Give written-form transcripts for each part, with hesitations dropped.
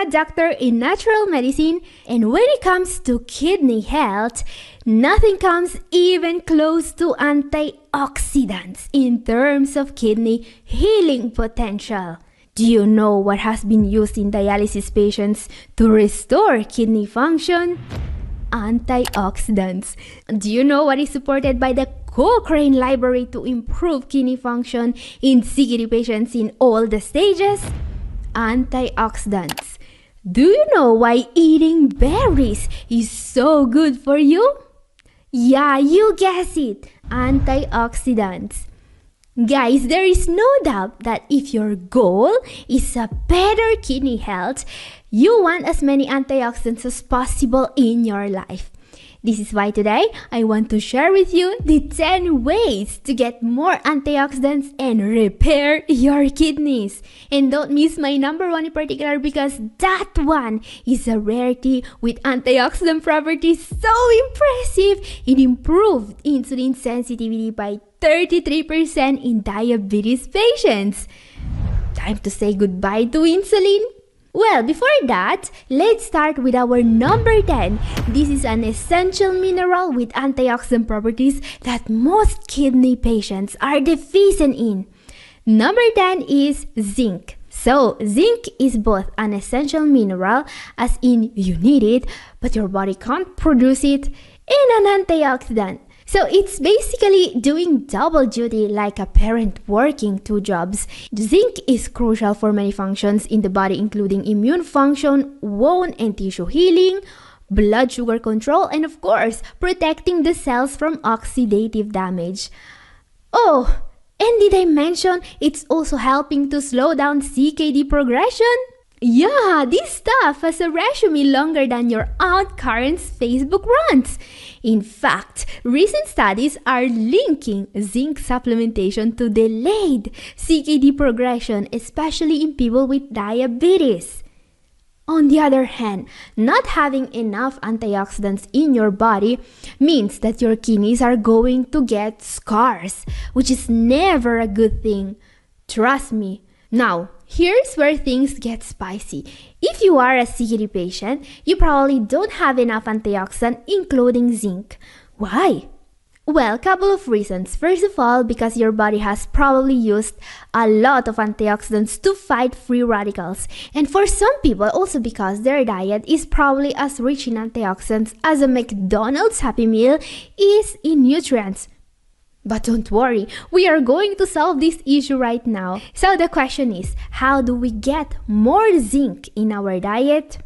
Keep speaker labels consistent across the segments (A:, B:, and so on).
A: a doctor in natural medicine, and when it comes to kidney health, nothing comes even close to antioxidants in terms of kidney healing potential. Do you know what has been used in dialysis patients to restore kidney function? Antioxidants. Do you know what is supported by the Cochrane Library to improve kidney function in CKD patients in all the stages? Antioxidants. Do you know why eating berries is so good for you? Yeah, you guessed it. Antioxidants. Guys, there is no doubt that if your goal is a better kidney health, you want as many antioxidants as possible in your life. This is why today I want to share with you the 10 ways to get more antioxidants and repair your kidneys. And don't miss my number one in particular, because that one is a rarity with antioxidant properties so impressive. It improved insulin sensitivity by 33% in diabetes patients. Time to say goodbye to insulin? Well, before that, let's start with our number 10. This is an essential mineral with antioxidant properties that most kidney patients are deficient in. Number 10 is zinc. So, zinc is both an essential mineral, as in you need it, but your body can't produce it, and an antioxidant. So it's basically doing double duty like a parent working 2 jobs. Zinc is crucial for many functions in the body, including immune function, wound and tissue healing, blood sugar control, and of course, protecting the cells from oxidative damage. Oh, and did I mention it's also helping to slow down CKD progression? Yeah, this stuff has a resume longer than your Aunt Karen's Facebook runs. In fact, recent studies are linking zinc supplementation to delayed CKD progression, especially in people with diabetes. On the other hand, not having enough antioxidants in your body means that your kidneys are going to get scars, which is never a good thing. Trust me. Now, here's where things get spicy. If you are a CKD patient, you probably don't have enough antioxidant, including zinc. Why? Well, couple of reasons. First of all, because your body has probably used a lot of antioxidants to fight free radicals. And for some people, also because their diet is probably as rich in antioxidants as a McDonald's Happy Meal is in nutrients. But don't worry, we are going to solve this issue right now. So the question is, how do we get more zinc in our diet?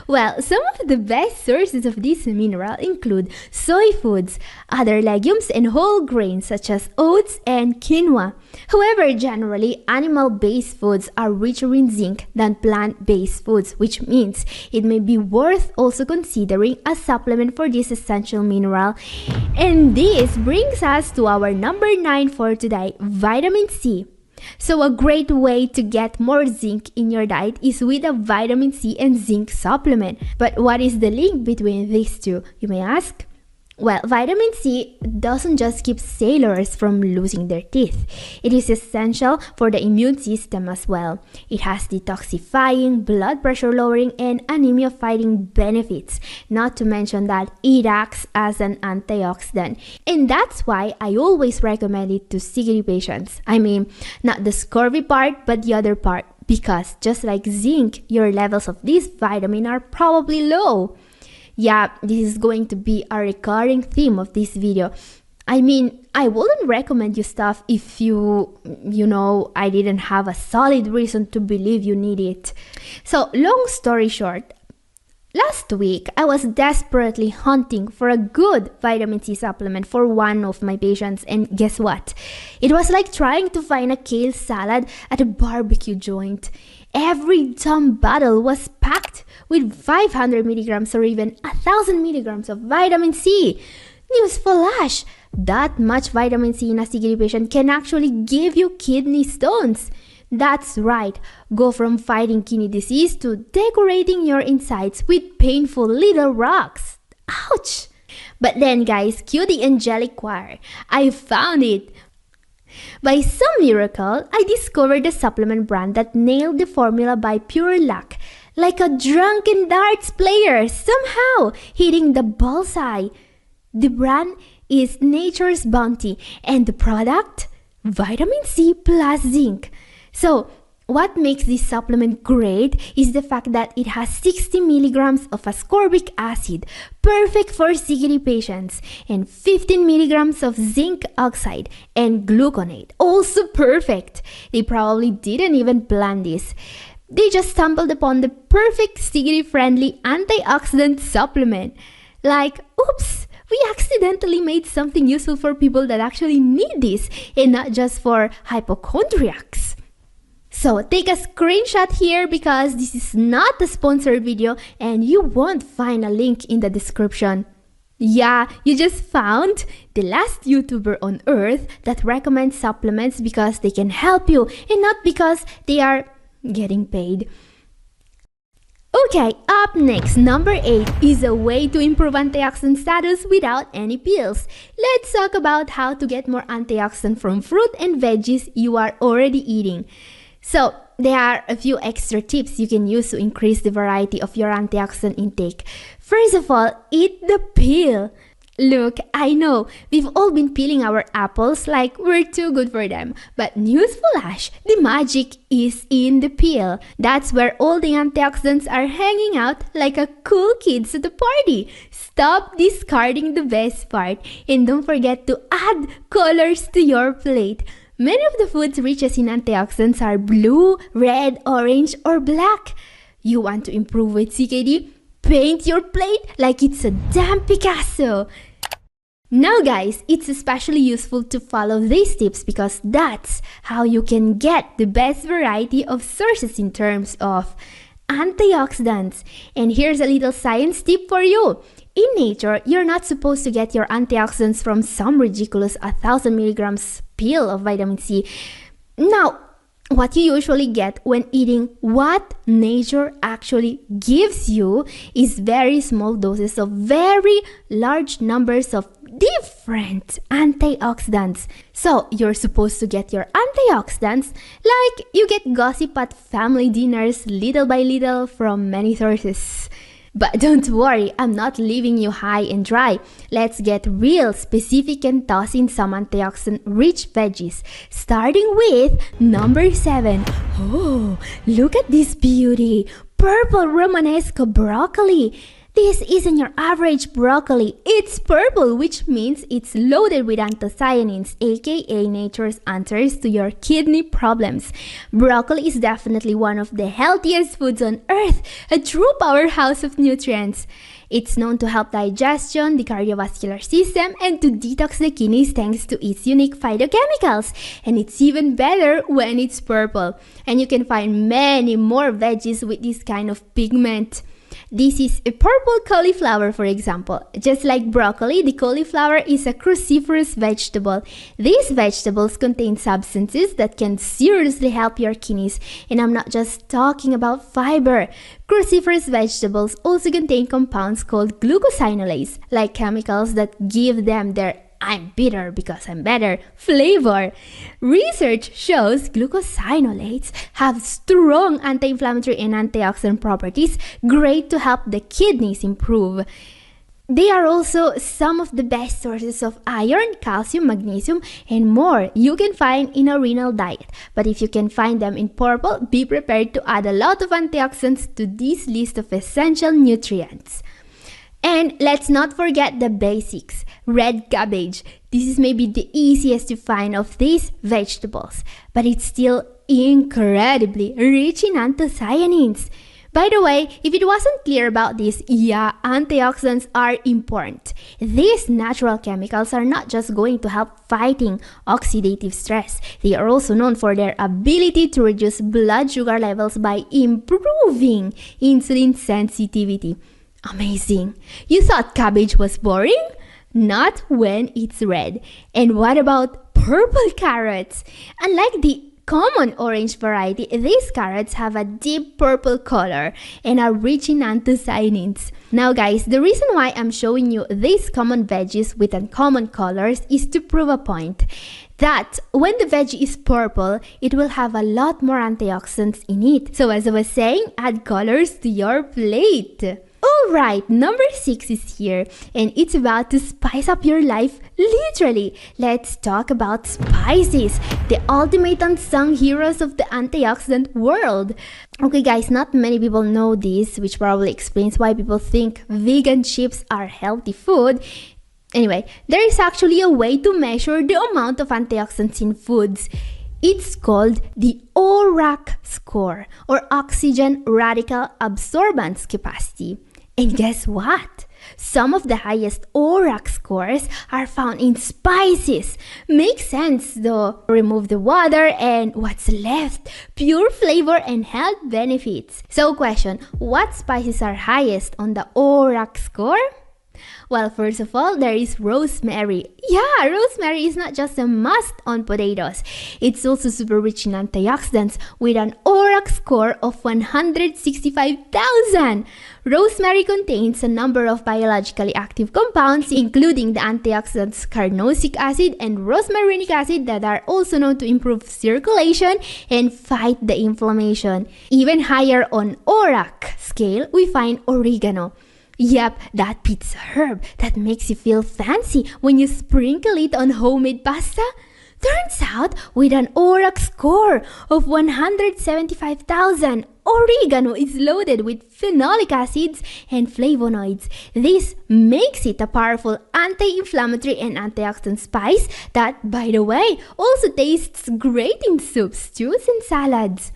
A: Well, some of the best sources of this mineral include soy foods, other legumes, and whole grains such as oats and quinoa. However, generally, animal-based foods are richer in zinc than plant-based foods, which means it may be worth also considering a supplement for this essential mineral. And this brings us to our number 9 for today, vitamin C. So a great way to get more zinc in your diet is with a vitamin C and zinc supplement. But what is the link between these two, you may ask? Well, vitamin C doesn't just keep sailors from losing their teeth. It is essential for the immune system as well. It has detoxifying, blood pressure lowering, and anemia fighting benefits. Not to mention that it acts as an antioxidant. And that's why I always recommend it to CKD patients. I mean, not the scurvy part, but the other part. Because just like zinc, your levels of this vitamin are probably low. Yeah, this is going to be a recurring theme of this video. I mean, I wouldn't recommend you stuff if I didn't have a solid reason to believe you need it. So, long story short, last week I was desperately hunting for a good vitamin C supplement for one of my patients, and guess what? It was like trying to find a kale salad at a barbecue joint. Every dumb bottle was packed with 500 milligrams or even 1,000 milligrams of vitamin C. News flash! That much vitamin C in a CKD patient can actually give you kidney stones. That's right, go from fighting kidney disease to decorating your insides with painful little rocks. Ouch! But then guys, cue the angelic choir. I found it! By some miracle, I discovered a supplement brand that nailed the formula by pure luck. like a drunken darts player, somehow hitting the bullseye. The brand is Nature's Bounty and the product, vitamin C plus zinc. So, what makes this supplement great is the fact that it has 60 milligrams of ascorbic acid, perfect for CKD patients, and 15 milligrams of zinc oxide and gluconate, also perfect. They probably didn't even plan this. They just stumbled upon the perfect CKD-friendly antioxidant supplement. Like, oops! We accidentally made something useful for people that actually need this and not just for hypochondriacs. So take a screenshot here because this is not a sponsored video and you won't find a link in the description. Yeah, you just found the last YouTuber on earth that recommends supplements because they can help you and not because they are getting paid. Okay, up next, number 8 is a way to improve antioxidant status without any pills. Let's talk about how to get more antioxidant from fruit and veggies you are already eating. So, there are a few extra tips you can use to increase the variety of your antioxidant intake. First of all, eat the peel. Look, I know, we've all been peeling our apples like we're too good for them. But newsflash, the magic is in the peel. That's where all the antioxidants are hanging out like a cool kids at the party. Stop discarding the best part and don't forget to add colors to your plate. Many of the foods richest in antioxidants are blue, red, orange, or black. You want to improve with CKD? Paint your plate like it's a damn Picasso. Now guys, it's especially useful to follow these tips because that's how you can get the best variety of sources in terms of antioxidants. And here's a little science tip for you. In nature, you're not supposed to get your antioxidants from some ridiculous 1,000 milligrams pill of vitamin C. Now, what you usually get when eating what nature actually gives you is very small doses of very large numbers of different antioxidants. So, you're supposed to get your antioxidants like you get gossip at family dinners little by little from many sources. But don't worry, I'm not leaving you high and dry. Let's get real specific and toss in some antioxidant-rich veggies. Starting with number 7. Oh, look at this beauty! Purple Romanesco broccoli! This isn't your average broccoli. It's purple, which means it's loaded with anthocyanins, aka nature's answers to your kidney problems. Broccoli is definitely one of the healthiest foods on earth, a true powerhouse of nutrients. It's known to help digestion, the cardiovascular system, and to detox the kidneys thanks to its unique phytochemicals. And it's even better when it's purple. And you can find many more veggies with this kind of pigment. This is a purple cauliflower, for example. Just like broccoli, the cauliflower is a cruciferous vegetable. These vegetables contain substances that can seriously help your kidneys. And I'm not just talking about fiber. Cruciferous vegetables also contain compounds called glucosinolates, like chemicals that give them their "I'm bitter because I'm better" flavor. Research shows glucosinolates have strong anti-inflammatory and antioxidant properties, great to help the kidneys improve. They are also some of the best sources of iron, calcium, magnesium, and more you can find in a renal diet. But if you can find them in purple, be prepared to add a lot of antioxidants to this list of essential nutrients. And let's not forget the basics. Red cabbage. This is maybe the easiest to find of these vegetables, but it's still incredibly rich in anthocyanins. By the way, if it wasn't clear about this, yeah, antioxidants are important. These natural chemicals are not just going to help fighting oxidative stress. They are also known for their ability to reduce blood sugar levels by improving insulin sensitivity. Amazing. You thought cabbage was boring? Not when it's red. And what about purple carrots? Unlike the common orange variety, these carrots have a deep purple color and are rich in anthocyanins. Now guys, the reason why I'm showing you these common veggies with uncommon colors is to prove a point. That when the veggie is purple, it will have a lot more antioxidants in it. So as I was saying, add colors to your plate. Alright, number 6 is here, and it's about to spice up your life, literally. Let's talk about spices, the ultimate unsung heroes of the antioxidant world. Okay guys, not many people know this, which probably explains why people think vegan chips are healthy food. Anyway, there is actually a way to measure the amount of antioxidants in foods. It's called the ORAC score, or Oxygen Radical Absorbance Capacity. And guess what? Some of the highest ORAC scores are found in spices. Makes sense though. Remove the water and what's left? Pure flavor and health benefits. So question, what spices are highest on the ORAC score? Well, first of all, there is rosemary. Yeah, rosemary is not just a must on potatoes. It's also super rich in antioxidants with an ORAC score of 165,000. Rosemary contains a number of biologically active compounds, including the antioxidants carnosic acid and rosmarinic acid that are also known to improve circulation and fight the inflammation. Even higher on ORAC scale, we find oregano. Yep, that pizza herb that makes you feel fancy when you sprinkle it on homemade pasta. Turns out, with an ORAC score of 175,000, oregano is loaded with phenolic acids and flavonoids. This makes it a powerful anti-inflammatory and antioxidant spice that, by the way, also tastes great in soups, stews, and salads.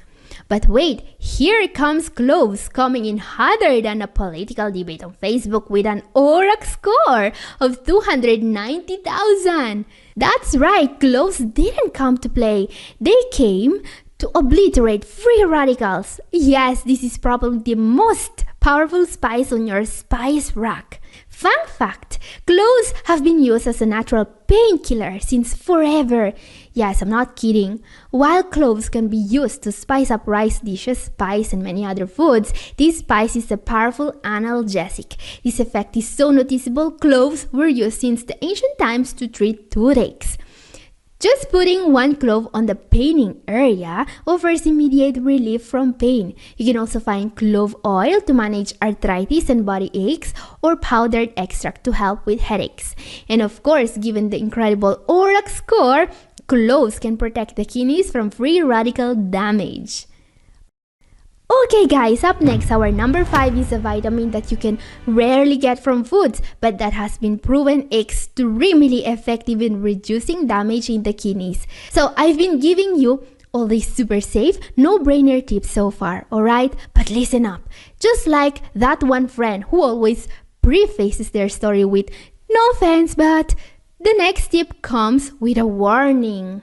A: But wait, here comes cloves coming in hotter than a political debate on Facebook with an ORAC score of 290,000. That's right, cloves didn't come to play. They came to obliterate free radicals. Yes, this is probably the most powerful spice on your spice rack. Fun fact, cloves have been used as a natural painkiller since forever. Yes, I'm not kidding. While cloves can be used to spice up rice dishes, spice, and many other foods, this spice is a powerful analgesic. This effect is so noticeable, cloves were used since the ancient times to treat toothaches. Just putting one clove on the paining area offers immediate relief from pain. You can also find clove oil to manage arthritis and body aches, or powdered extract to help with headaches. And of course, given the incredible ORAC score, cloves can protect the kidneys from free radical damage. Okay guys, up next, our number 5 is a vitamin that you can rarely get from foods, but that has been proven extremely effective in reducing damage in the kidneys. So I've been giving you all these super safe, no-brainer tips so far, alright? But listen up, just like that one friend who always prefaces their story with, "No offense, but..." the next tip comes with a warning.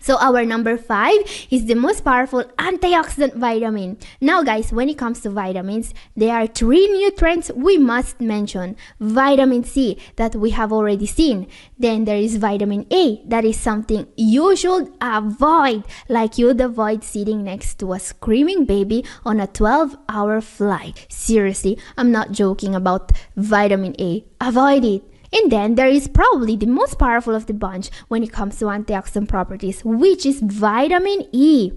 A: So our number 5 is the most powerful antioxidant vitamin. Now guys, when it comes to vitamins, there are 3 nutrients we must mention. Vitamin C, that we have already seen. Then there is vitamin A, that is something you should avoid, like you'd avoid sitting next to a screaming baby on a 12-hour flight. Seriously, I'm not joking about vitamin A. Avoid it. And then there is probably the most powerful of the bunch when it comes to antioxidant properties, which is vitamin E.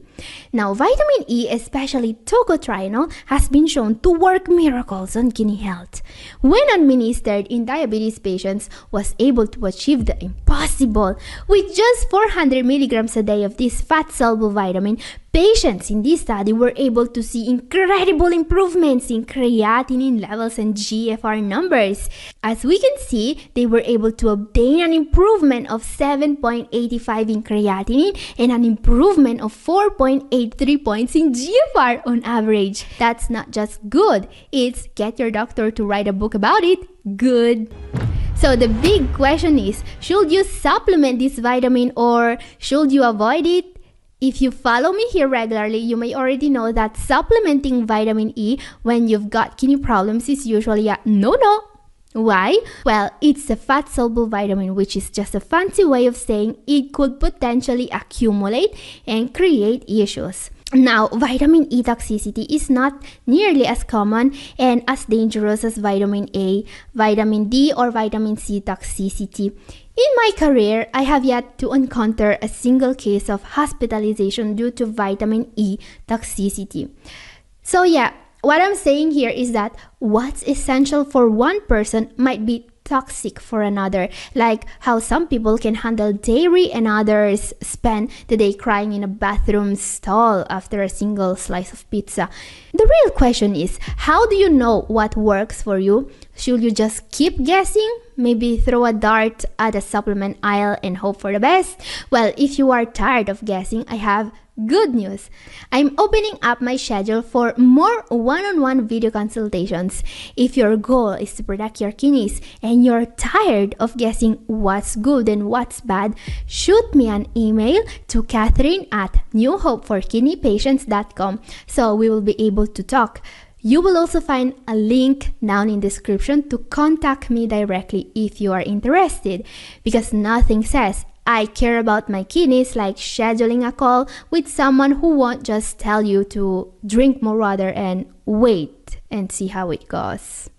A: Now, vitamin E, especially tocotrienol, has been shown to work miracles on kidney health. When administered in diabetes patients, was able to achieve the impossible. With just 400 milligrams a day of this fat-soluble vitamin, patients in this study were able to see incredible improvements in creatinine levels and GFR numbers. As we can see, they were able to obtain an improvement of 7.85 in creatinine and an improvement of 4.83 points in GFR on average. That's not just good, it's get your doctor to write a book about it good. So the big question is, should you supplement this vitamin or should you avoid it? If you follow me here regularly, you may already know that supplementing vitamin E when you've got kidney problems is usually a no-no. Why? Well, it's a fat-soluble vitamin, which is just a fancy way of saying it could potentially accumulate and create issues. Now, vitamin E toxicity is not nearly as common and as dangerous as vitamin A, vitamin D, or vitamin C toxicity. In my career, I have yet to encounter a single case of hospitalization due to vitamin E toxicity. So yeah, what I'm saying here is that what's essential for one person might be toxic for another, like how some people can handle dairy and others spend the day crying in a bathroom stall after a single slice of pizza. The real question is, how do you know what works for you? Should you just keep guessing? Maybe throw a dart at a supplement aisle and hope for the best? Well, if you are tired of guessing, I have good news. I'm opening up my schedule for more one-on-one video consultations. If your goal is to protect your kidneys and you're tired of guessing what's good and what's bad, shoot me an email to Catherine@newhopeforkidneypatients.com so we will be able to talk. You will also find a link down in the description to contact me directly if you are interested, because nothing says I care about my kidneys like scheduling a call with someone who won't just tell you to drink more water and wait and see how it goes.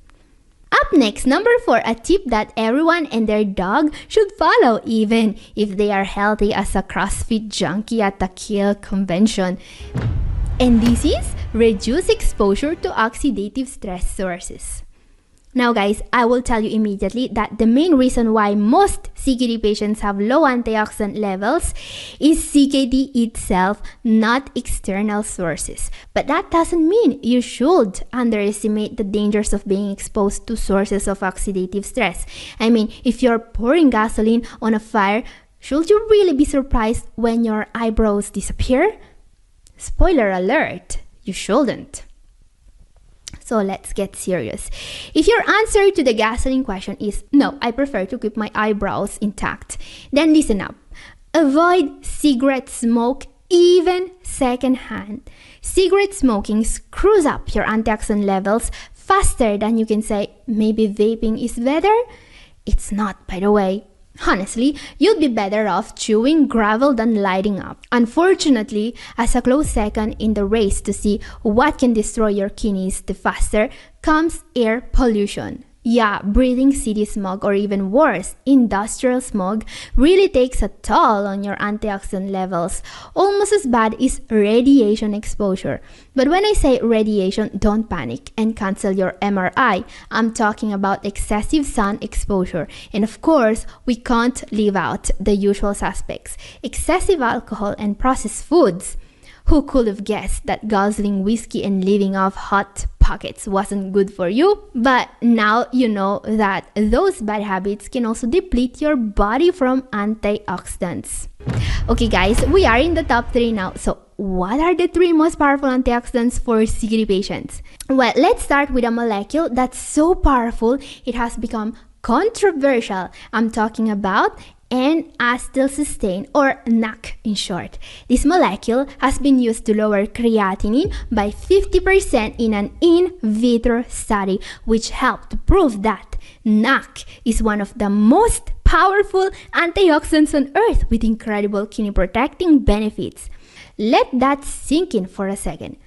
A: Up next, number 4, a tip that everyone and their dog should follow even if they are healthy as a CrossFit junkie at a Kiel convention. And this is reduce exposure to oxidative stress sources. Now guys, I will tell you immediately that the main reason why most CKD patients have low antioxidant levels is CKD itself, not external sources. But that doesn't mean you should underestimate the dangers of being exposed to sources of oxidative stress. I mean, if you're pouring gasoline on a fire, should you really be surprised when your eyebrows disappear? Spoiler alert, you shouldn't. So let's get serious. If your answer to the gasoline question is, no, I prefer to keep my eyebrows intact, then listen up. Avoid cigarette smoke, even secondhand. Cigarette smoking screws up your antioxidant levels faster than you can say, maybe vaping is better. It's not, by the way. Honestly, you'd be better off chewing gravel than lighting up. Unfortunately, as a close second in the race to see what can destroy your kidneys the faster comes air pollution. Yeah, breathing city smog, or even worse, industrial smog, really takes a toll on your antioxidant levels. Almost as bad is radiation exposure. But when I say radiation, don't panic and cancel your MRI. I'm talking about excessive sun exposure. And of course, we can't leave out the usual suspects: excessive alcohol and processed foods. Who could have guessed that guzzling whiskey and living off Hot Pockets wasn't good for you? But now you know that those bad habits can also deplete your body from antioxidants. Okay guys, we are in the top 3 now. So what are the 3 most powerful antioxidants for CKD patients? Well, let's start with a molecule that's so powerful it has become controversial. I'm talking about N-acetylcysteine, or NAC in short. This molecule has been used to lower creatinine by 50% in an in vitro study, which helped to prove that NAC is one of the most powerful antioxidants on earth with incredible kidney protecting benefits. Let that sink in for a second.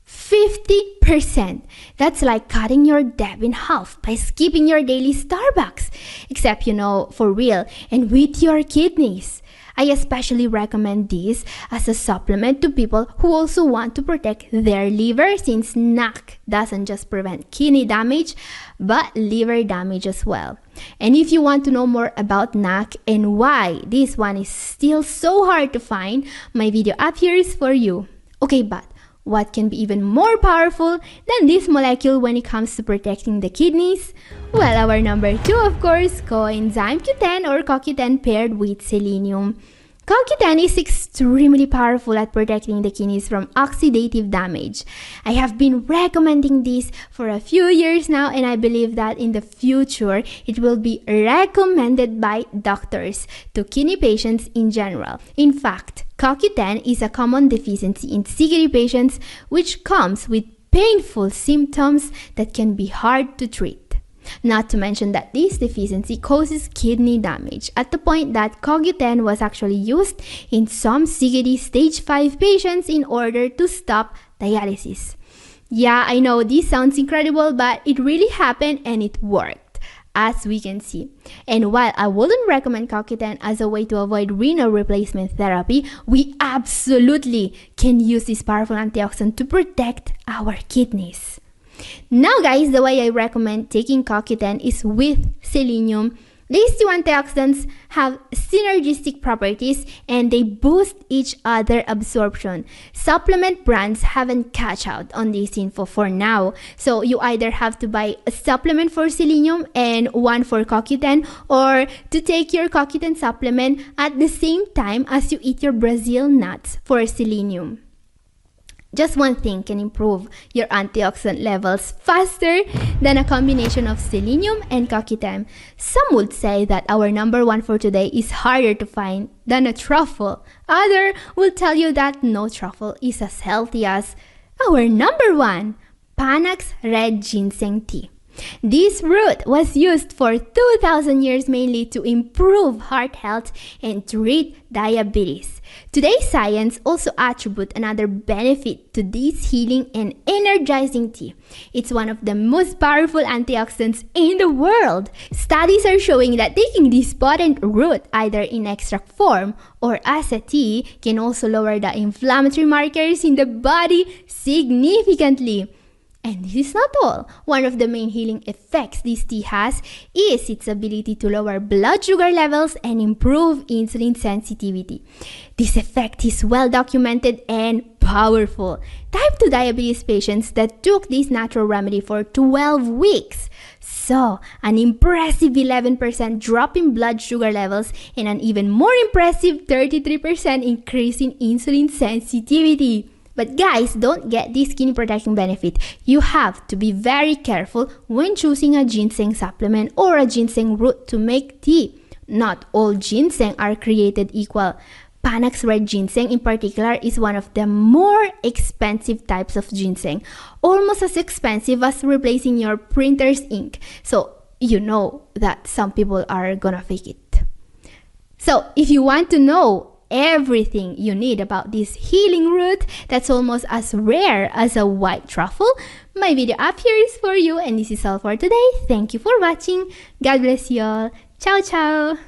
A: 50%. That's like cutting your debt in half by skipping your daily Starbucks. Except, for real, and with your kidneys. I especially recommend this as a supplement to people who also want to protect their liver, since NAC doesn't just prevent kidney damage, but liver damage as well. And if you want to know more about NAC and why this one is still so hard to find, my video up here is for you. Okay, but what can be even more powerful than this molecule when it comes to protecting the kidneys? Well, our number 2, of course, coenzyme Q10 or CoQ10 paired with selenium. CoQ10 is extremely powerful at protecting the kidneys from oxidative damage. I have been recommending this for a few years now, and I believe that in the future, it will be recommended by doctors to kidney patients in general. In fact, CoQ10 is a common deficiency in CKD patients, which comes with painful symptoms that can be hard to treat. Not to mention that this deficiency causes kidney damage at the point that CoQ10 was actually used in some CKD stage 5 patients in order to stop dialysis. Yeah, I know this sounds incredible, but it really happened and it worked, as we can see. And while I wouldn't recommend CoQ10 as a way to avoid renal replacement therapy, we absolutely can use this powerful antioxidant to protect our kidneys. Now guys, the way I recommend taking CoQ10 is with selenium. These two antioxidants have synergistic properties and they boost each other absorption. Supplement brands haven't catch out on this info for now. So you either have to buy a supplement for selenium and one for CoQ10, or to take your CoQ10 supplement at the same time as you eat your Brazil nuts for selenium. Just one thing can improve your antioxidant levels faster than a combination of selenium and CoQ10. Some would say that our number one for today is harder to find than a truffle. Others will tell you that no truffle is as healthy as our number one, Panax red ginseng tea. This root was used for 2,000 years mainly to improve heart health and treat diabetes. Today's science also attribute another benefit to this healing and energizing tea. It's one of the most powerful antioxidants in the world. Studies are showing that taking this potent root either in extract form or as a tea can also lower the inflammatory markers in the body significantly. And this is not all. One of the main healing effects this tea has is its ability to lower blood sugar levels and improve insulin sensitivity. This effect is well documented and powerful. Type 2 diabetes patients that took this natural remedy for 12 weeks saw an impressive 11% drop in blood sugar levels and an even more impressive 33% increase in insulin sensitivity. But guys, don't get this skin protecting benefit. You have to be very careful when choosing a ginseng supplement or a ginseng root to make tea. Not all ginseng are created equal. Panax red ginseng in particular is one of the more expensive types of ginseng. Almost as expensive as replacing your printer's ink. So you know that some people are gonna fake it. So if you want to know everything you need about this healing root that's almost as rare as a white truffle, my video up here is for you, and this is all for today. Thank you for watching. God bless you all. Ciao ciao.